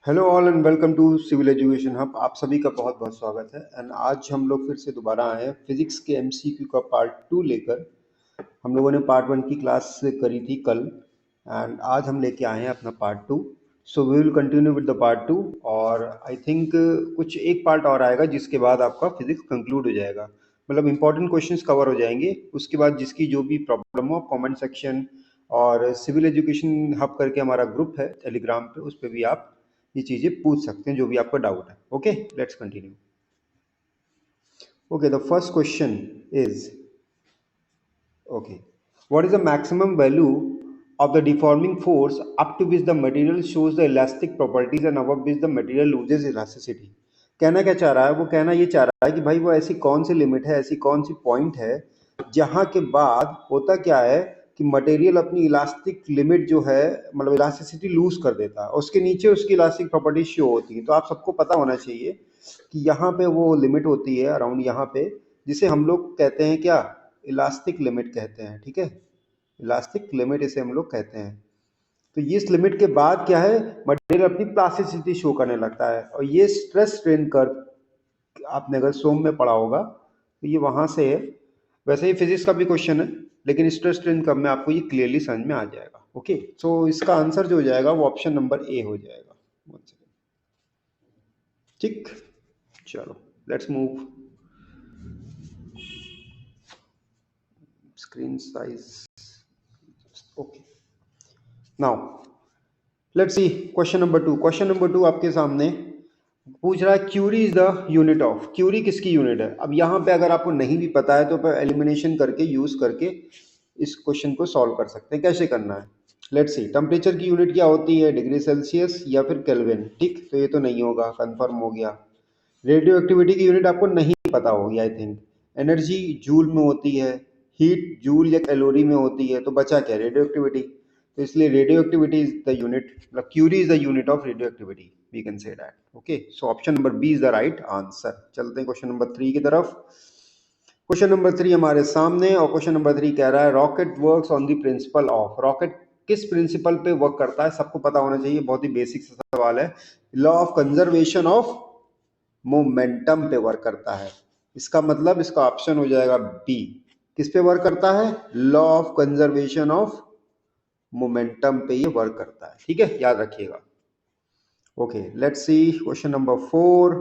Hello all and welcome to civil education hub. आप सभी का बहुत बहुत स्वागत है। एंड आज हम लोग फिर से दोबारा आए हैं फिजिक्स के एमसीक्यू का पार्ट 2 लेकर। हम लोगों ने पार्ट 1 की क्लास करी थी कल, एंड आज हम लेके आए हैं अपना part 2। So we will continue with the part 2। और आई थिंक कुछ एक पार्ट और आएगा जिसके बाद आपका फिजिक्स कंक्लूड हो जाएगा, मतलब इंपॉर्टेंट क्वेश्चंस कवर हो जाएंगे। उसके बाद जिसकी जो भी प्रॉब्लम हो कमेंट सेक्शन और सिविल एजुकेशन हब करके हमारा ग्रुप है टेलीग्राम पे, उस पर भी आप ये चीजें पूछ सकते हैं जो भी आपका डाउट है। Okay, let's continue. Okay, the first question is, okay, what is the maximum value of the deforming force up to which the material shows the elastic properties and above which the material loses elasticity? कहना क्या चाह रहा है? वो कहना ये चाह रहा है कि भाई वो ऐसी कौन सी लिमिट है, ऐसी कौन सी पॉइंट है जहां के बाद होता क्या है कि मटेरियल अपनी इलास्टिक लिमिट जो है, मतलब इलास्टिसिटी लूज कर देता है, उसके नीचे उसकी इलास्टिक प्रॉपर्टीज शो होती है। तो आप सबको पता होना चाहिए कि यहाँ पे वो लिमिट होती है अराउंड यहाँ पे, जिसे हम लोग कहते हैं क्या, इलास्टिक लिमिट कहते हैं। ठीक है, इलास्टिक लिमिट इसे हम लोग कहते हैं। तो ये इस लिमिट के बाद क्या है, मटेरियल अपनी प्लास्टिसिटी शो करने लगता है। और ये स्ट्रेस स्ट्रेन कर्व आपने अगर सोम में पढ़ा होगा तो ये वहां से है। वैसे ही फिजिक्स का भी क्वेश्चन है, लेकिन स्ट्रेस स्ट्रेन कर्व में आपको ये क्लियरली समझ में आ जाएगा। ओके, सो इसका आंसर जो हो जाएगा वो ऑप्शन नंबर ए हो जाएगा। ठीक, चलो let's move. screen size, okay, now let's see question number 2 आपके सामने पूछ रहा है curie is the unit of. Curie किसकी यूनिट है? अब यहाँ पे अगर आपको नहीं भी पता है तो एलिमिनेशन करके यूज करके इस क्वेश्चन को सॉल्व कर सकते हैं। कैसे करना है, लेट्स सी। टेम्परेचर की यूनिट क्या होती है? डिग्री सेल्सियस या फिर केल्विन। ठीक, तो ये तो नहीं होगा, कंफर्म हो गया। रेडियो एक्टिविटी की यूनिट आपको नहीं पता होगी आई थिंक। एनर्जी जूल में होती है, हीट जूल या कैलोरी में होती है, तो बचा क्या? Radio activity. तो इसलिए radio activity is the unit, मतलब curie is the unit of radio activity, we can say that. Okay, so option number B is the right answer. चलते हैं क्वेश्चन नंबर 3 की तरफ। क्वेश्चन नंबर 3 हमारे सामने, और क्वेश्चन नंबर 3 कह रहा है rocket works on the principle of. Rocket किस प्रिंसिपल पे वर्क करता है? सबको पता होना चाहिए, बहुत ही बेसिक सवाल है। Law of conservation of momentum पे वर्क करता है। इसका मतलब इसका ऑप्शन हो जाएगा बी। किस पे वर्क करता है? Law of conservation of momentum पे ये वर्क करता है। ठीक है, याद रखिएगा। Okay, let's see question number 4।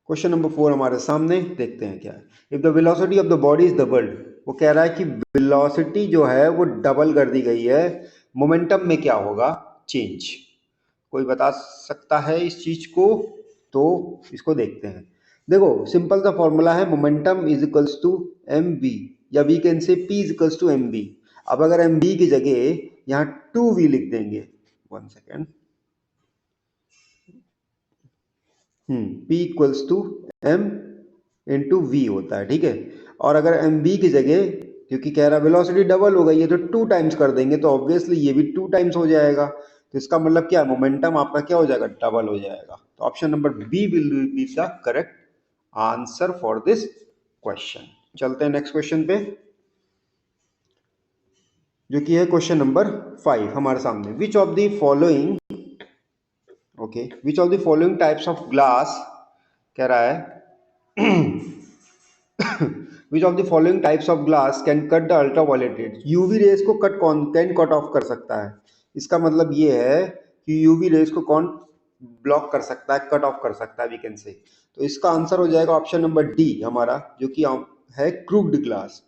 Question number 4 हमारे सामने, देखते हैं क्या है। If the velocity of the body is doubled, वो कह रहा है कि वेलोसिटी जो है वो डबल कर दी गई है, मोमेंटम में क्या होगा चेंज? कोई बता सकता है इस चीज को? तो इसको देखते हैं। देखो, सिंपल सा फॉर्मूला है, momentum is equals to M V, या we can say P is equals to M V. अब अगर एम वी की जगह यहाँ 2v लिख देंगे, 1 second, P equals to M into V होता है। ठीक है, और अगर एम वी की जगह, क्योंकि कह रहा वेलोसिटी डबल हो गई है तो 2 टाइम्स कर देंगे, तो ऑब्वियसली ये भी 2 टाइम्स हो जाएगा। तो इसका मतलब क्या है, मोमेंटम आपका क्या हो जाएगा, डबल हो जाएगा। तो option number B will be the correct answer for this question. चलते हैं नेक्स्ट क्वेश्चन पे, जो कि है क्वेश्चन नंबर 5 हमारे सामने। विच of the following, okay, which of the following types of glass, कह रहा है विच of the following types of glass can cut the ultraviolet rays. UV rays को कैन कट ऑफ कर सकता है। इसका मतलब ये है कि यूवी रेज को कौन ब्लॉक कर सकता है, कट ऑफ कर सकता है, वी कैन से। तो इसका आंसर हो जाएगा ऑप्शन नंबर डी हमारा, जो कि है क्रूक्ड ग्लास।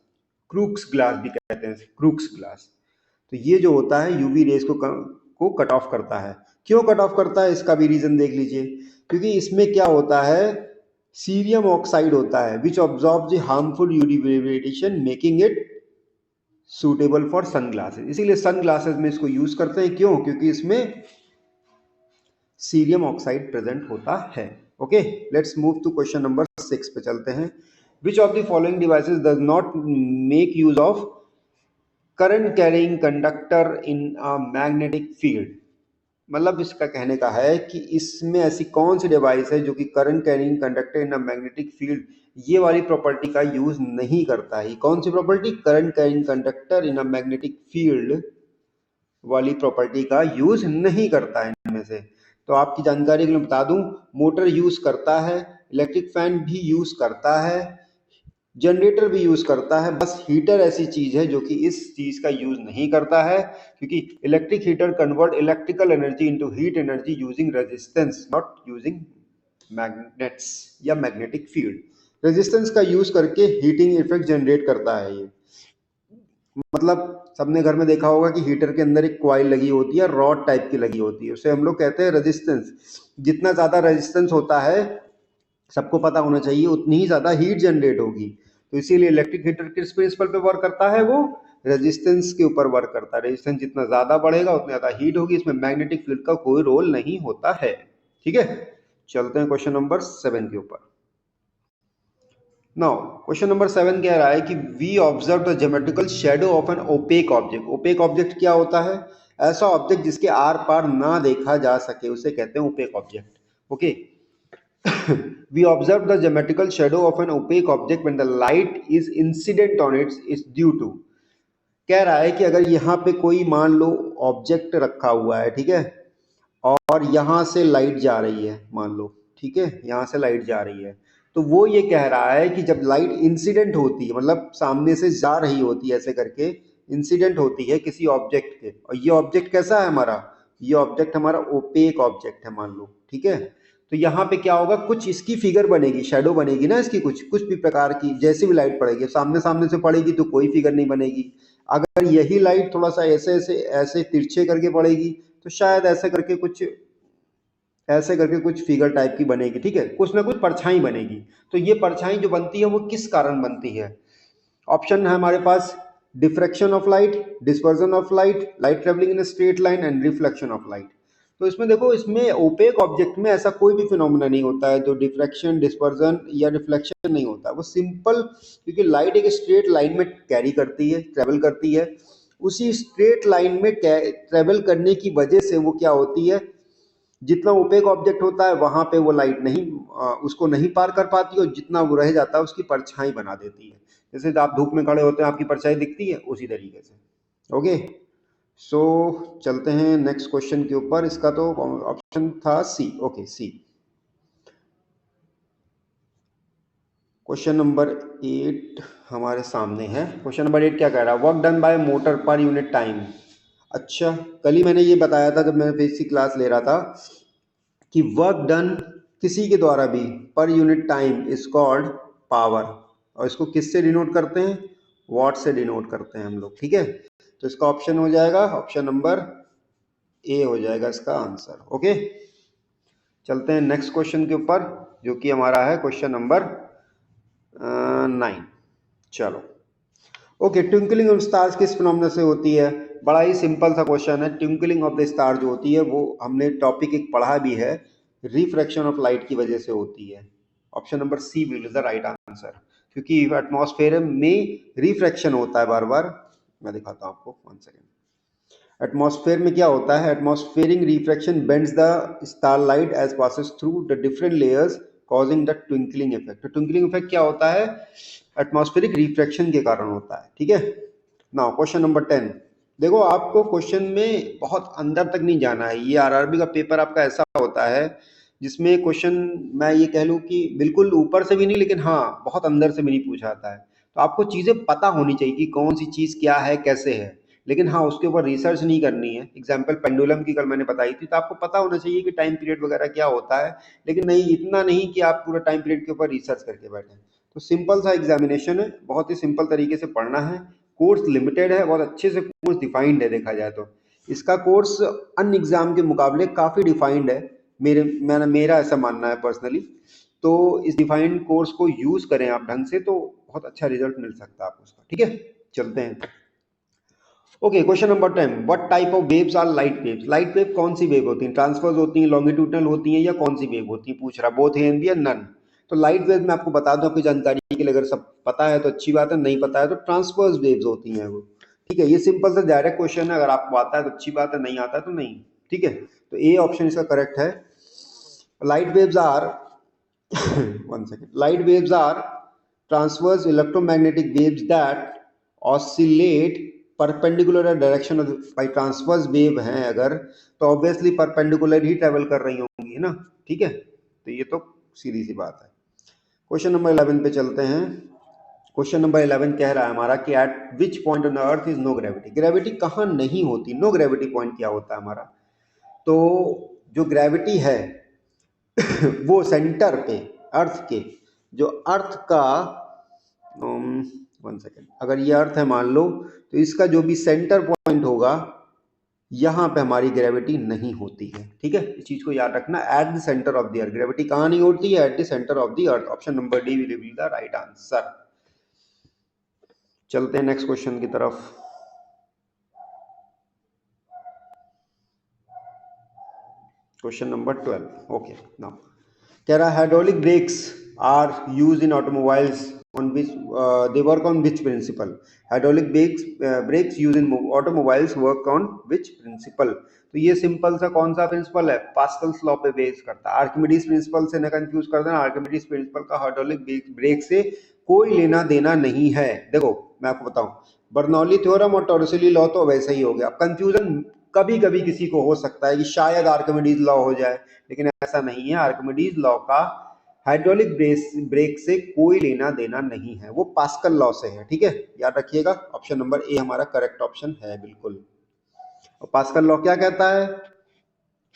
क्रूक्स ग्लास भी कहते हैं, क्रूक्स ग्लास। तो ये जो होता है यूवी रेज को कट ऑफ करता है। क्यों कट ऑफ करता है, इसका भी रीजन देख लीजिए। क्योंकि इसमें क्या होता है, सीरियम ऑक्साइड होता है, which absorb the harmful UV radiation making it suitable for sunglasses. इसीलिए सनग्लासेस में इसको यूज करते हैं। क्यों? क्योंकि इसमें सीरियम ऑक्साइड प्रेजेंट होता है। Okay, let's move to question number 6 पे चलते हैं। Which of the following devices does not make use of current carrying conductor in a magnetic field. मतलब इसका कहने का है कि इसमें ऐसी कौन सी डिवाइस है जो कि current carrying conductor in a magnetic field, ये वाली प्रॉपर्टी का यूज नहीं करता है। कौन सी property? Current carrying conductor in a magnetic field वाली प्रॉपर्टी का यूज नहीं करता है इनमें से। तो आपकी जानकारी के लिए बता दूं, मोटर यूज करता है, इलेक्ट्रिक फैन भी यूज करता है, जनरेटर भी यूज करता है, बस हीटर ऐसी चीज है जो कि इस चीज का यूज नहीं करता है, क्योंकि electric heater convert electrical energy into heat energy using resistance, not using magnets या मैग्नेटिक फील्ड। रेजिस्टेंस का यूज करके हीटिंग इफेक्ट जनरेट करता है ये। मतलब सबने घर में देखा होगा कि हीटर के अंदर एक कॉइल लगी होती है, रॉड टाइप की लगी होती है, उसे हम लोग कहते हैं रेजिस्टेंस। जितना ज्यादा रेजिस्टेंस होता है, सबको पता होना चाहिए, उतनी ही ज्यादा हीट जनरेट होगी। तो इसीलिए इलेक्ट्रिक हीटर किस प्रिंसिपल पे वर्क करता है, वो रेजिस्टेंस के ऊपर वर्क करता है। रेजिस्टेंस जितना ज्यादा बढ़ेगा उतनी ज्यादा हीट होगी, इसमें मैग्नेटिक फील्ड का कोई रोल नहीं होता है। ठीक है, चलते हैं क्वेश्चन नंबर 7 के ऊपर। नाउ क्वेश्चन नंबर 7 कह रहा है कि we observe the geometrical shadow of an opaque object. Opaque object क्या होता है? ऐसा ऑब्जेक्ट जिसके आर पार ना देखा जा सके, उसे कहते हैं opaque object. Okay, we observe the geometrical shadow of an opaque object when the light is incident on it is due to। कह रहा है कि अगर यहाँ पे कोई मान लो ऑब्जेक्ट रखा हुआ है, ठीक है, और यहाँ से लाइट जा रही है, मान लो, ठीक है, यहाँ से लाइट जा रही है, तो वो ये कह रहा है कि जब लाइट इंसिडेंट होती है, मतलब सामने से जा रही होती है, ऐसे करके इंसिडेंट होती है किसी ऑब्जेक्ट के, और ये ऑब्जेक्ट कैसा है हमारा, ये ऑब्जेक्ट हमारा ओपेक ऑब्जेक्ट है मान लो, ठीक है, तो यहाँ पे क्या होगा, कुछ इसकी फिगर बनेगी, शेडो बनेगी ना इसकी, कुछ कुछ भी प्रकार की, जैसे भी लाइट पड़ेगी, सामने सामने से पड़ेगी तो कोई फिगर नहीं बनेगी। अगर यही लाइट थोड़ा सा ऐसे ऐसे ऐसे तिरछे करके पड़ेगी तो शायद ऐसे करके कुछ फिगर टाइप की बनेगी, ठीक है, कुछ ना कुछ परछाई बनेगी। तो ये परछाई जो बनती है वो किस कारण बनती है? ऑप्शन है हमारे पास, diffraction of light, dispersion of light, light travelling in straight line and reflection of light. तो इसमें देखो, इसमें ओपेक ऑब्जेक्ट में ऐसा कोई भी फिनोमेना नहीं होता है जो डिफ्रैक्शन, डिस्पर्जन या रिफ्लेक्शन नहीं होता, वो सिंपल, क्योंकि लाइट एक स्ट्रेट लाइन में कैरी करती है, ट्रेवल करती है, उसी स्ट्रेट लाइन में ट्रेवल करने की वजह से वो क्या होती है, जितना ओपेक ऑब्जेक्ट होता है वहां पे वो लाइट नहीं उसको नहीं पार कर पाती, और जितना वो रह जाता है उसकी परछाई बना देती है। जैसे आप धूप में खड़े होते हैं, आपकी परछाई दिखती है, उसी तरीके से। ओके, सो चलते हैं नेक्स्ट क्वेश्चन के ऊपर। इसका तो ऑप्शन था सी। ओके, सी। क्वेश्चन नंबर 8 हमारे सामने है। क्वेश्चन नंबर 8 क्या कह रहा है? Work done by motor per unit time. अच्छा, कल ही मैंने ये बताया था जब मैं बेसिक क्लास ले रहा था कि वर्क डन किसी के द्वारा भी per unit time is called power, और इसको किससे डिनोट करते हैं? वॉट से डिनोट करते हैं हम लोग, ठीक है। तो इसका ऑप्शन हो जाएगा, ऑप्शन नंबर ए हो जाएगा इसका आंसर। ओके, चलते हैं नेक्स्ट क्वेश्चन के ऊपर, जो कि हमारा है क्वेश्चन नंबर 9। चलो, ओके, ट्विंकलिंग ऑफ स्टार्स किस फिनोमेना से होती है? बड़ा ही सिंपल सा क्वेश्चन है। ट्विंकलिंग ऑफ द स्टार जो होती है वो हमने टॉपिक एक पढ़ा भी है, रिफ्रैक्शन ऑफ लाइट की वजह से होती है। Option number C will is the right answer, क्योंकि एटमॉस्फेयर में रिफ्रैक्शन होता है बार बार। मैं दिखाता हूँ आपको, 1 सेकेंड। एटमॉस्फेयर में क्या होता है? Atmospheric refraction bends the starlight as passes through the different layers causing the twinkling effect. तो ट्विंकलिंग इफेक्ट क्या होता है? एटमॉस्फेरिक रिफ्रैक्शन के कारण होता है, ठीक है। Now question number 10। देखो, आपको क्वेश्चन में बहुत अंदर तक नहीं जाना है। ये आरआरबी का पेपर आपका ऐसा होता है जिसमें क्वेश्चन, मैं ये कह लूँ कि बिल्कुल ऊपर से भी नहीं, लेकिन हाँ बहुत अंदर से भी नहीं पूछा जाता है। तो आपको चीज़ें पता होनी चाहिए कि कौन सी चीज़ क्या है, कैसे है, लेकिन हाँ उसके ऊपर रिसर्च नहीं करनी है। एग्जाम्पल पेंडुलम की कल मैंने बताई थी, तो आपको पता होना चाहिए कि टाइम पीरियड वगैरह क्या होता है, लेकिन नहीं, इतना नहीं कि आप पूरा टाइम पीरियड के ऊपर रिसर्च करके बैठें। तो सिंपल सा एग्जामिनेशन है, बहुत ही सिंपल तरीके से पढ़ना है। कोर्स लिमिटेड है, बहुत अच्छे से कोर्स डिफाइंड है, देखा जाए तो इसका कोर्स अन्य एग्जाम के मुकाबले काफ़ी डिफाइंड है, मेरा ऐसा मानना है पर्सनली। तो इस डिफाइंड कोर्स को यूज़ करें आप ढंग से, तो बहुत अच्छा रिजल्ट मिल सकता है आपको उसका, ठीक है। चलते हैं। Okay, question number 10। What type of waves are light waves? Light wave कौन सी वेव होती हैं? ट्रांसवर्स होती हैं, लॉन्गिट्यूडनल होती हैं, या कौन सी वेव होती है? पूछ रहा, बोथ है या नन। तो लाइट वेव में आपको बता दूं, आपकी जानकारी के लिए, अगर सब पता है तो अच्छी बात है, नहीं पता है तो ट्रांसवर्स वेव्स होती हैं वो, ठीक है। ये सिंपल सा डायरेक्ट क्वेश्चन है, अगर आपको आता है तो अच्छी बात है, नहीं आता है तो नहीं, ठीक है। तो ए ऑप्शन इसका करेक्ट है। Light waves are 1 second. Light waves are transverse electromagnetic waves that oscillate perpendicular direction by transverse wave हैं अगर, तो ऑब्वियसली परपेंडिकुलर ही ट्रेवल कर रही होंगी, है ना, ठीक है, तो ये तो सीधी सी बात है। क्वेश्चन नंबर 11 पे चलते हैं। क्वेश्चन नंबर 11 कह रहा है हमारा कि at which point on the earth is no gravity, gravity कहाँ नहीं होती, नो ग्रेविटी पॉइंट क्या होता है हमारा, तो जो ग्रेविटी है वो सेंटर पे अर्थ के, जो अर्थ का वन सेकेंड, अगर ये अर्थ है मान लो, तो इसका जो भी सेंटर पॉइंट होगा यहाँ पे हमारी ग्रेविटी नहीं होती है, ठीक है, इस चीज को याद रखना, at the centre of the earth, gravity कहाँ नहीं होती है, at the centre of the earth. Option number D will be the right answer. चलते हैं नेक्स्ट क्वेश्चन की तरफ। क्वेश्चन नंबर 12, ओके नाउ कह रहा है hydraulic brakes are used in automobiles on which they work on which principle, hydraulic brakes used in automobiles work on which principle, तो ये simple सा कौन सा प्रिंसिपल है, पास्कल्स लॉ पे बेस करता है, आर्किमिडीज प्रिंसिपल से ना कंफ्यूज कर देना, आर्किमिडीज प्रिंसिपल का हाइड्रोलिक ब्रेक से कोई लेना देना नहीं है। देखो मैं आपको बताऊं, बर्नौली थ्योरम और टॉर्सिली लॉ तो वैसे ही हो गया, अब कंफ्यूजन कभी कभी किसी को हो सकता है कि शायद आर्किमिडीज लॉ हो जाए, लेकिन ऐसा नहीं है, आर्किमिडीज लॉ का हाइड्रोलिक ब्रेक से कोई लेना देना नहीं है, वो पास्कल लॉ से है, ठीक है, याद रखिएगा। ऑप्शन नंबर ए हमारा करेक्ट ऑप्शन है बिल्कुल। और पास्कल लॉ क्या कहता है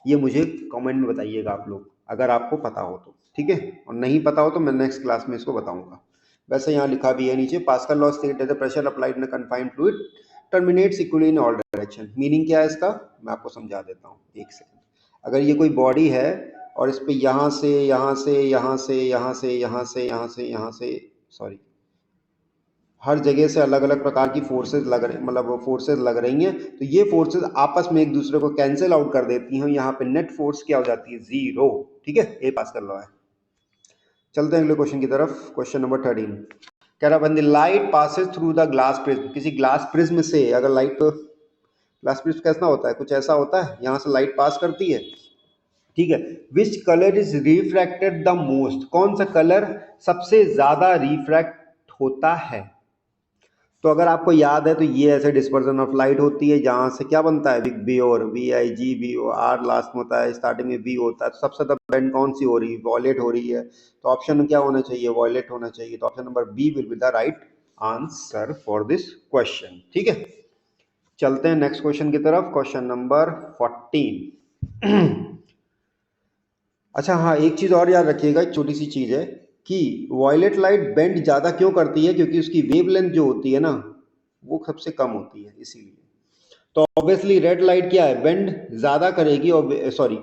ये मुझे कमेंट में बताइएगा आप लोग, अगर आपको पता हो तो, ठीक है, और नहीं पता हो तो मैं नेक्स्ट क्लास में इसको बताऊंगा। वैसे यहाँ लिखा भी है नीचे, pascal law state the pressure applied in confined fluid terminates equally in all direction. Meaning क्या है इसका, मैं आपको समझा देता हूँ, एक सेकंड। अगर ये कोई बॉडी है और इस पे यहाँ से यहाँ से यहाँ से यहाँ से यहाँ से यहाँ से यहाँ से सॉरी हर जगह से अलग अलग प्रकार की फोर्सेज लग रही, मतलब फोर्सेज लग रही हैं, तो ये फोर्सेज आपस में एक दूसरे को कैंसिल आउट कर देती हैं, यहाँ पे नेट फोर्स क्या हो जाती है, जीरो, ठीक है, ये पास कर लो है। चलते हैं अगले क्वेश्चन की तरफ। क्वेश्चन नंबर 13 कह रहा when the light passes through the glass prism, किसी ग्लास प्रिज्म से अगर लाइट, ग्लास प्रिज्म कैसा होता है, कुछ ऐसा होता है, यहाँ से लाइट पास करती है, ठीक है, which colour is refracted the most, कौन सा कलर सबसे ज्यादा रिफ्रैक्ट होता है, तो अगर आपको याद है तो ये ऐसे डिस्पर्जन ऑफ लाइट होती है जहां से क्या बनता है, बिग बी और V I G B O R last में होता है, स्टार्टिंग में बी होता है, तो सबसे ज्यादा बेंड कौन सी हो रही है, वॉयलेट हो रही है, तो ऑप्शन क्या होना चाहिए, वॉयलेट होना चाहिए, तो option number B will be the right answer for this question, ठीक है। चलते हैं नेक्स्ट क्वेश्चन की तरफ, क्वेश्चन नंबर 14। अच्छा हाँ, एक चीज और याद रखिएगा, एक छोटी सी चीज है कि वॉयलेट लाइट बेंड ज्यादा क्यों करती है, क्योंकि उसकी वेवलेंथ जो होती है ना वो सबसे कम होती है, इसीलिए। तो ऑब्वियसली रेड लाइट क्या है, बेंड ज्यादा करेगी, और सॉरी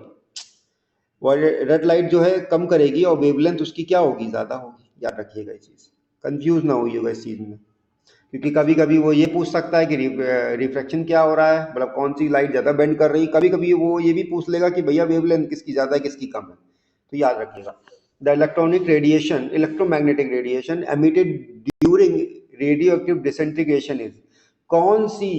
रेड लाइट जो है कम करेगी और वेवलेंथ उसकी क्या होगी, ज्यादा होगी, याद रखिएगा ये चीज, कंफ्यूज ना होइएगा इस चीज में, क्योंकि कभी कभी वो ये पूछ सकता है कि रिफ्रैक्शन क्या हो रहा है, मतलब कौन सी लाइट ज्यादा बेंड कर रही है, कभी कभी वो ये भी पूछ लेगा कि भैया वेवलेंथ किसकी ज्यादा है किसकी कम है, तो याद रखिएगा। The electronic radiation, electromagnetic radiation emitted during radio active disintegration is, कौन सी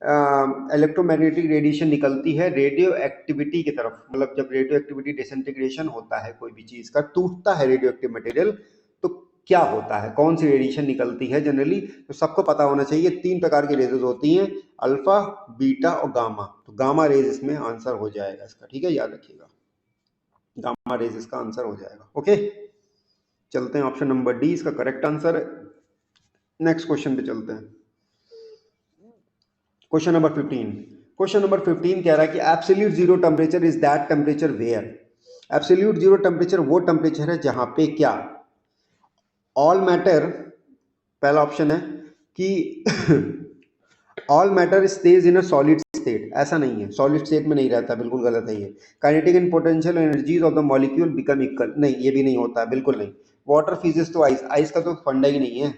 इलेक्ट्रोमैग्नेटिक रेडिएशन निकलती है रेडियो एक्टिविटी की तरफ, मतलब जब रेडियो एक्टिविटी डिसइंटीग्रेशन होता है कोई भी चीज का, टूटता है रेडियो एक्टिव मटेरियल, तो क्या होता है, कौन सी रेडिएशन निकलती है जनरली, तो सबको पता होना चाहिए, 3 प्रकार की रेजेस होती हैं, अल्फा, बीटा और गामा, तो गामा रेज इसमें आंसर हो जाएगा इसका, ठीक है, याद रखिएगा, गामा रेज इसका आंसर हो जाएगा, ओके। चलते हैं ऑप्शन नंबर डी इसका करेक्ट आंसर है। नेक्स्ट क्वेश्चन पे चलते हैं, क्वेश्चन नंबर 15। क्वेश्चन नंबर 15 कह रहा है कि absolute zero temperature is that temperature where, absolute zero temperature वो टेम्परेचर है जहां पे क्या, ऑल मैटर, पहला ऑप्शन है कि all matter stage in a solid state, ऐसा नहीं है, सॉलिड स्टेट में नहीं रहता, बिल्कुल गलत है ये। Kinetic and potential energies of the molecule become equal, नहीं ये भी नहीं होता है, बिल्कुल नहीं। वाटर फ्रीजेस तो आइस, आइस का तो फंडा ही नहीं है,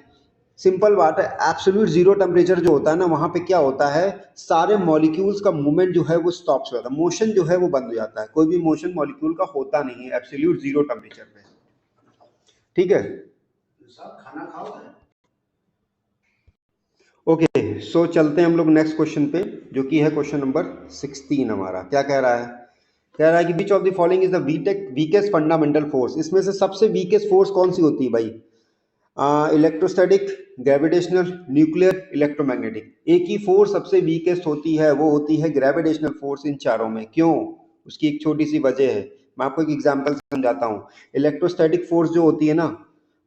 सिंपल बात है, एब्सोल्यूट जीरो टेम्परेचर जो होता है ना वहां पे क्या होता है, सारे मॉलिक्यूल्स का मूवमेंट जो है वो स्टॉप हो जाता है, मोशन जो है वो बंद हो जाता है, कोई भी मोशन मॉलिक्यूल का होता नहीं है एब्सोल्यूट जीरो टेम्परेचर पे, ठीक है। खाना खाओ, ओके सो चलते हैं हम लोग नेक्स्ट क्वेश्चन पे, जो कि है क्वेश्चन नंबर 16 हमारा, क्या कह रहा है, कह रहा है कि विच of the following is the weakest fundamental force, इसमें से सबसे वीकेस्ट फोर्स कौन सी होती है भाई, इलेक्ट्रोस्टैटिक, ग्रेविटेशनल, न्यूक्लियर, इलेक्ट्रोमैग्नेटिक। एक ही फोर्स सबसे वीकेस्ट होती है, वो होती है ग्रेविटेशनल फोर्स इन चारों में। क्यों? उसकी एक छोटी सी वजह है, मैं आपको एक एग्जांपल समझाता हूँ। इलेक्ट्रोस्टैटिक फोर्स जो होती है ना,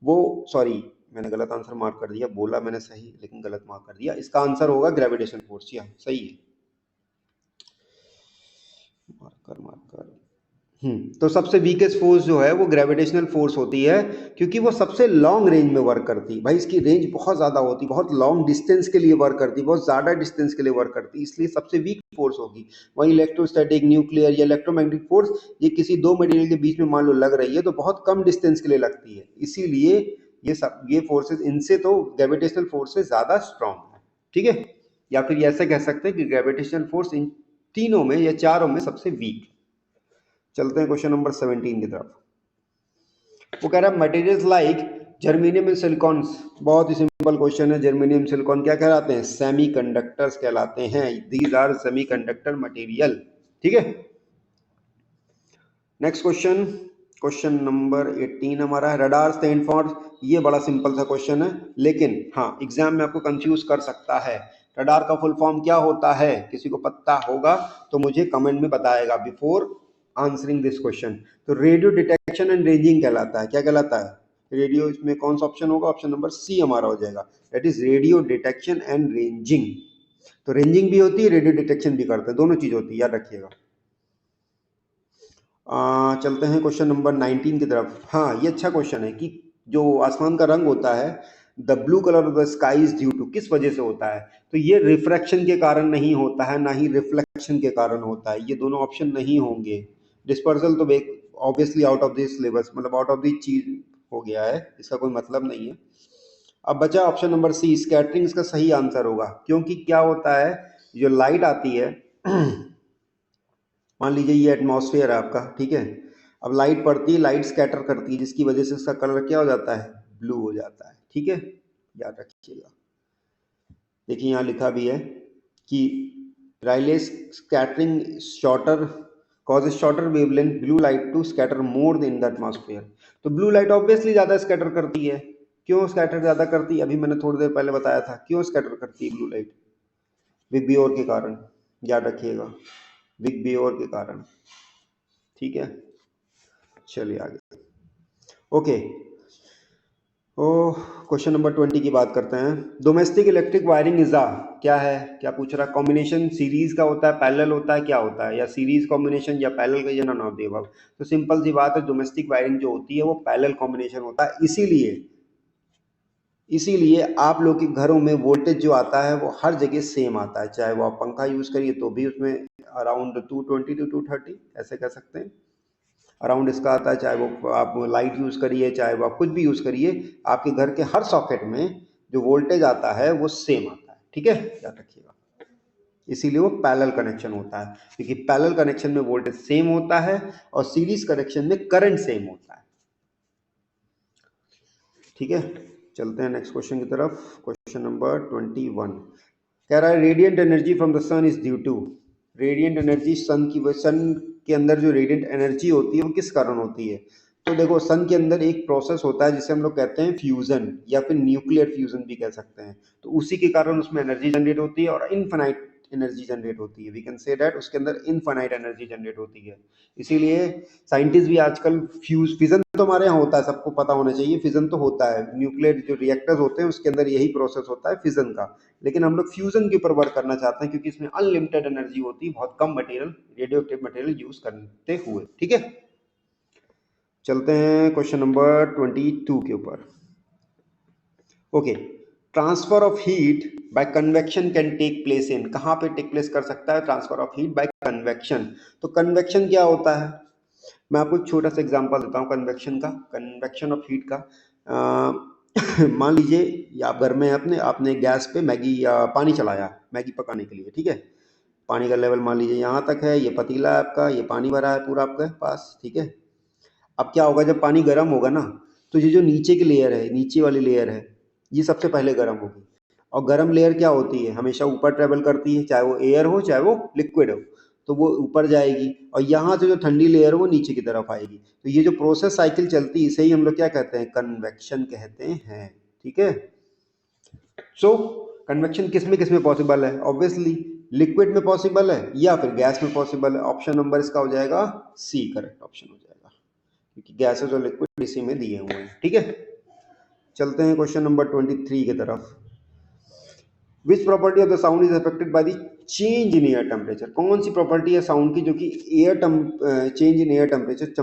वो सॉरी मैंने गलत आंसर मार्क कर दिया, बोला मैंने सही लेकिन गलत मार्क कर दिया। इसका आंसर होगा ग्रेविटेशनल फोर्स। या सही है, मार्कर मार्कर। तो सबसे वीकेस्ट फोर्स जो है वो ग्रेविटेशनल फोर्स होती है, क्योंकि वो सबसे लॉन्ग रेंज में वर्क करती है। भाई इसकी रेंज बहुत ज़्यादा होती है, बहुत लॉन्ग डिस्टेंस के लिए वर्क करती है, बहुत ज़्यादा डिस्टेंस के लिए वर्क करती है, इसलिए सबसे वीक फोर्स होगी। वहीं इलेक्ट्रोस्टैटिक, न्यूक्लियर या इलेक्ट्रोमैग्नेटिक फोर्स, ये किसी दो मटेरियल के बीच में मान लो लग रही है तो बहुत कम डिस्टेंस के लिए लगती है, इसीलिए ये फोर्सेज इनसे तो ग्रेविटेशनल फोर्स से ज़्यादा स्ट्रॉन्ग है। ठीक है, या फिर ऐसे कह सकते हैं कि ग्रेविटेशनल फोर्स इन तीनों में या चारों में सबसे वीक। चलते हैं क्वेश्चन नंबर 17 की तरफ। वो कह रहा है materials like germanium and silicon. बहुत ही सिंपल क्वेश्चन है। जर्मेनियम सिलिकॉन क्या कहलाते हैं? सेमीकंडक्टर्स कहलाते हैं। These are semiconductor material. ठीक है, नेक्स्ट क्वेश्चन, क्वेश्चन नंबर 18 हमारा है रडार स्टैंड फॉर। ये बड़ा सिंपल सा क्वेश्चन है, लेकिन हाँ एग्जाम में आपको कंफ्यूज कर सकता है। रडार का फुल फॉर्म क्या होता है? किसी को पता होगा तो मुझे कमेंट में बताएगा बिफोर आंसरिंग दिस क्वेश्चन। तो रेडियो डिटेक्शन एंड रेंजिंग कहलाता है। क्या कहलाता है? रेडियो, इसमें कौन सा ऑप्शन होगा? ऑप्शन नंबर सी हमारा हो जाएगा, that is radio detection and ranging. तो रेंजिंग भी होती है, रेडियो डिटेक्शन भी करते हैं, दोनों चीज होती है, याद रखिएगा। चलते हैं क्वेश्चन नंबर 19 की तरफ। हाँ ये अच्छा क्वेश्चन है कि जो आसमान का रंग होता है, the blue colour of the sky is due to, किस वजह से होता है? तो ये रिफ्रैक्शन के कारण नहीं होता है, ना ही रिफ्लेक्शन के कारण होता है, ये दोनों ऑप्शन नहीं होंगे। डिस्पर्सल तो obviously out of this syllabus, मतलब आउट ऑफ दिस चीज हो गया है, इसका कोई मतलब नहीं है। अब बचा ऑप्शन नंबर सी, स्कैटरिंग इसका सही आंसर होगा, क्योंकि क्या होता है, जो लाइट आती है मान लीजिए ये एटमॉस्फेयर है आपका, ठीक है, अब लाइट पड़ती है, लाइट स्कैटर करती है, जिसकी वजह से उसका कलर क्या हो जाता है? ब्लू हो जाता है। ठीक है, याद रखिएगा। देखिए यहाँ लिखा भी है कि Rayleigh's scattering shorter causes shorter wavelength blue light to scatter more in the atmosphere। तो ब्लू लाइट ऑब्वियसली ज्यादा स्कैटर करती है। क्यों स्कैटर ज्यादा करती है? अभी मैंने थोड़ी देर पहले बताया था क्यों स्कैटर करती है ब्लू लाइट। बिग बियोर के कारण, याद रखिएगा, बिग बियोर के कारण। ठीक है, चलिए आगे। ओके, क्वेश्चन नंबर 20 की बात करते हैं। डोमेस्टिक इलेक्ट्रिक वायरिंग इज आ, क्या है? क्या पूछ रहा है? कॉम्बिनेशन सीरीज का होता है, पैरेलल होता है, क्या होता है? या सीरीज कॉम्बिनेशन या पैरेलल का, या नॉन ऑफ द अबव। तो सिंपल सी बात है, डोमेस्टिक वायरिंग जो होती है वो पैरेलल कॉम्बिनेशन होता है। इसीलिए आप लोग के घरों में वोल्टेज जो आता है वो हर जगह सेम आता है, चाहे वो आप पंखा यूज करिए तो भी उसमें अराउंड 220 टू 230 ऐसे कह सकते हैं, अराउंड इसका आता है। चाहे वो आप लाइट यूज़ करिए, चाहे वो आप कुछ भी यूज़ करिए, आपके घर के हर सॉकेट में जो वोल्टेज आता है वो सेम आता है। ठीक है, याद रखिएगा। इसीलिए वो पैरेलल कनेक्शन होता है, क्योंकि पैरेलल कनेक्शन में वोल्टेज सेम होता है और सीरीज कनेक्शन में करंट सेम होता है। ठीक है, चलते हैं नेक्स्ट क्वेश्चन की तरफ। क्वेश्चन नंबर 21 कह रहा है radiant energy from the sun is due to. Radiant energy sun के अंदर जो रेडिएंट एनर्जी होती है वो किस कारण होती है? तो देखो सन के अंदर एक प्रोसेस होता है जिसे हम लोग कहते हैं फ्यूजन, या फिर न्यूक्लियर फ्यूजन भी कह सकते हैं। तो उसी के कारण उसमें एनर्जी जनरेट होती है और इनफाइनाइट एनर्जी जनरेट होती है। वी कैन से दैट उसके अंदर इनफाइनाइट एनर्जी जनरेट होती है। इसीलिए साइंटिस्ट भी आजकल फिजन तो हमारे यहाँ होता है, सबको पता होना चाहिए, फिजन तो होता है, न्यूक्लियर जो रिएक्टर्स होते हैं उसके अंदर यही प्रोसेस होता है फिजन का। लेकिन हम लोग फ्यूजन के ऊपर वर्क करना चाहते हैं, क्योंकि इसमें अनलिमिटेड एनर्जी होती है, बहुत कम material, radio active material use करते हुए। ठीक है, चलते हैं क्वेश्चन नंबर 22 के ऊपर। Okay, transfer of heat by convection can take place in, कहाँ पे टेक प्लेस कर सकता है transfer of heat by convection? तो कन्वेक्शन क्या होता है, मैं आपको एक छोटा सा एग्जांपल देता हूँ कन्वेक्शन का, कन्वेक्शन ऑफ हीट का। मान लीजिए आप घर में अपने आपने गैस पे मैगी या पानी चलाया मैगी पकाने के लिए। ठीक है, पानी का लेवल मान लीजिए यहाँ तक है, ये पतीला है आपका, ये पानी भरा है पूरा आपके पास। ठीक है, अब क्या होगा, जब पानी गर्म होगा ना, तो ये जो नीचे की लेयर है, नीचे वाली लेयर है, ये सबसे पहले गर्म होगी। और गर्म लेयर क्या होती है, हमेशा ऊपर ट्रेवल करती है, चाहे वो एयर हो चाहे वो लिक्विड हो, तो वो ऊपर जाएगी और यहाँ से जो ठंडी लेयर है वो नीचे की तरफ आएगी। तो ये जो प्रोसेस साइकिल चलती है इसे ही हम लोग क्या कहते हैं, कन्वेक्शन कहते हैं। ठीक है। सो कन्वेक्शन किस में पॉसिबल है? ऑब्वियसली लिक्विड में पॉसिबल है या फिर गैस में पॉसिबल है। ऑप्शन नंबर इसका हो जाएगा सी, करेक्ट ऑप्शन हो जाएगा, क्योंकि गैसेस और लिक्विड इसी में दिए हुए हैं। ठीक है, चलते हैं क्वेश्चन नंबर 23 की तरफ। Which property of the sound is affected by the change in air temperature? कौन सी प्रॉपर्टी है साउंड की जो कि चेंज इन एयर टेम्परेचर,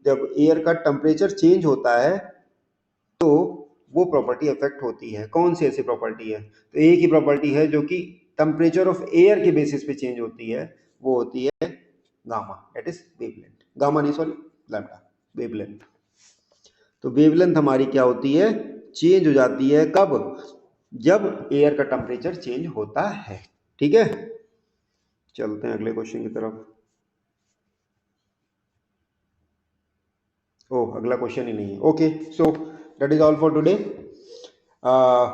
जब एयर का टेम्परेचर चेंज होता है तो वो प्रॉपर्टी अफेक्ट होती है? कौन सी ऐसी प्रॉपर्टी है? तो एक ही प्रॉपर्टी है जो कि टेम्परेचर ऑफ एयर के बेसिस पे चेंज होती है, वो होती है gamma, that is wavelength. Gamma नहीं, सॉरी, लैम्डा, वेवलेंथ। तो वेवलेंथ हमारी क्या होती है? चेंज हो जाती है कब? जब एयर का टेम्परेचर चेंज होता है। ठीक है, चलते हैं अगले क्वेश्चन की तरफ। ओह, अगला क्वेश्चन ही नहीं है। Okay, so that is all for today.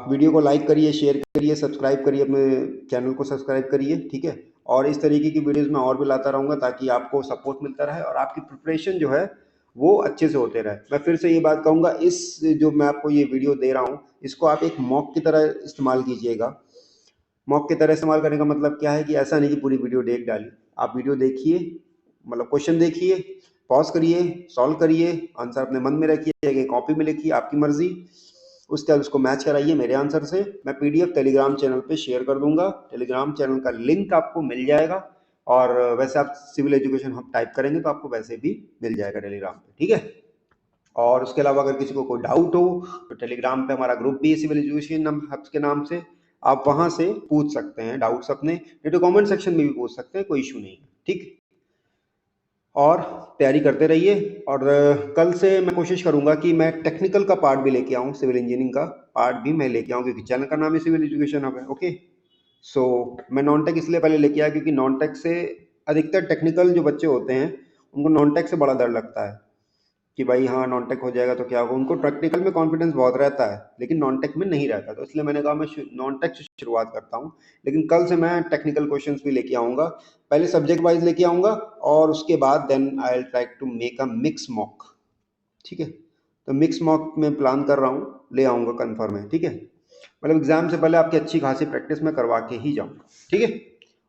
Video को लाइक करिए, शेयर करिए, सब्सक्राइब करिए, अपने चैनल को सब्सक्राइब करिए। ठीक है, और इस तरीके की वीडियोस मैं और भी लाता रहूँगा ताकि आपको सपोर्ट मिलता रहे और आपकी प्रिपरेशन जो है वो अच्छे से होते रहे। मैं फिर से ये बात कहूँगा, इस जो मैं आपको ये वीडियो दे रहा हूँ इसको आप एक मॉक की तरह इस्तेमाल कीजिएगा। मॉक की तरह इस्तेमाल करने का मतलब क्या है कि ऐसा नहीं कि पूरी वीडियो देख डाली। आप वीडियो देखिए, मतलब क्वेश्चन देखिए, पॉज करिए, सॉल्व करिए, आंसर अपने मन में रखिए, एक कॉपी में लिखिए, आपकी मर्जी। उसके बाद उसको मैच कराइए मेरे आंसर से। मैं पीडीएफ टेलीग्राम चैनल पे शेयर कर दूंगा। टेलीग्राम चैनल का लिंक आपको मिल जाएगा, और वैसे आप सिविल एजुकेशन हब टाइप करेंगे तो आपको वैसे भी मिल जाएगा टेलीग्राम पे। ठीक है, और उसके अलावा अगर किसी को कोई डाउट हो तो टेलीग्राम पे हमारा ग्रुप भी है सिविल एजुकेशन हब्स के नाम से, आप वहां से पूछ सकते हैं डाउट्स अपने, नहीं तो कमेंट सेक्शन में भी पूछ सकते हैं, कोई इशू नहीं है। ठीक, और तैयारी करते रहिए। और कल से मैं कोशिश करूंगा कि मैं टेक्निकल का पार्ट भी लेके आऊँ, सिविल इंजीनियरिंग का पार्ट भी मैं लेके आऊँ, क्योंकि चैनल का नाम ही सिविल एजुकेशन हब है। ओके, सो मैं नॉन टेक इसलिए पहले लेके आया क्योंकि नॉन टेक से अधिकतर टेक्निकल जो बच्चे होते हैं उनको नॉन टेक से बड़ा डर लगता है कि भाई हाँ नॉन टेक हो जाएगा तो क्या होगा। उनको प्रैक्टिकल में कॉन्फिडेंस बहुत रहता है लेकिन नॉन टेक में नहीं रहता, तो इसलिए मैंने कहा मैं नॉन टेक से शुरुआत करता हूँ। लेकिन कल से मैं टेक्निकल क्वेश्चंस भी लेके आऊँगा, पहले सब्जेक्ट वाइज लेके आऊँगा और उसके बाद then I will try to make a mix mock. ठीक है, तो मिक्स मॉक में प्लान कर रहा हूँ, ले आऊँगा कन्फर्म है। ठीक है, मतलब एग्जाम से पहले आपकी अच्छी खासी प्रैक्टिस में करवा के ही जाऊँगा। ठीक है,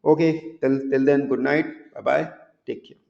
okay, till then good night, bye bye, take care.